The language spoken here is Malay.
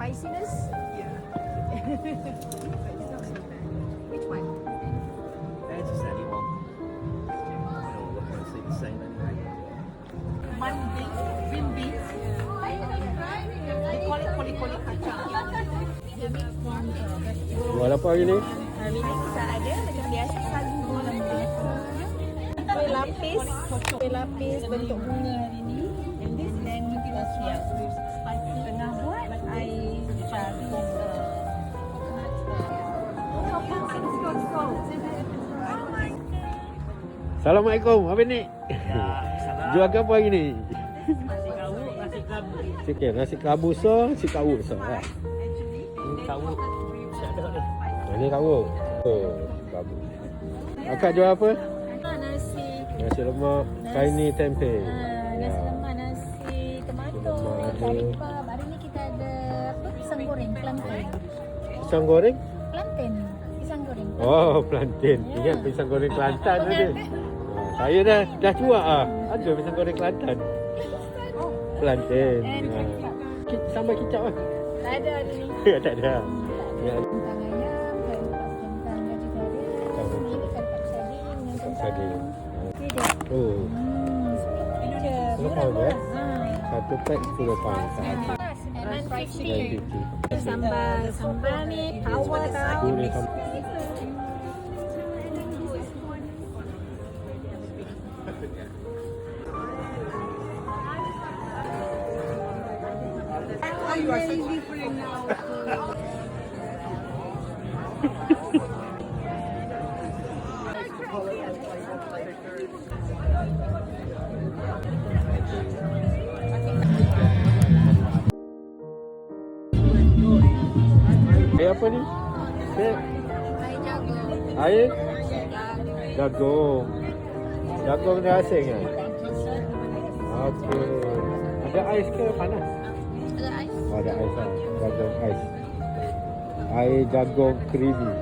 spiciness? Yeah. But it's not so bad. Which one? Just anyone. We're going to see the same anyway. Mung beans, green beans. They call it koli-koli kacang. They mix one vegetable. Jual apa hari ni? Hari ni kita ada macam biasa sagu lembut. Kuih lapis bentuk bunga hari ni. And this then kita siap. Tengah buat air jagung. Assalamualaikum, Abang Nik. Jual apa hari ni? Nasi kawuk, nasi kelabu. Sikit nasi kelabu so, nasi kawuk so. Kawuk. Siapa ada ni? Ini kawuk. Oh, kelabu. Akak jual apa? Nasi. Nasi lemak, kaini tempe. Nasi lemak, nasi tomato, kari pap. Hari ni kita ada apa? Pisang goreng, plantain. Pisang goreng? Plantain. Pisang goreng. Oh, plantain. Ingat pisang goreng Kelantan ada. Saya dah tua ah. Ada pisang goreng Kelantan. Plantain. Sambal kicap ah. Tak ada hari ni. Tak ada. Ya. Kentang ayam, kari pap kentang vegetarian. Ini kari pap sardin dengan Sardin. kentang. Ini dia. Oh, Signature. 10 pound ya? Ha. Satu pack 10 pound. And 950. Sambal ni tawa tau. Ini sambal. Air apa ni? Air? Jagung. Jagung ni asing kan? Okey. Ada ais ke panas? Ada ais. Oh, ada ais lah. Jagung ais. Air jagung creamy.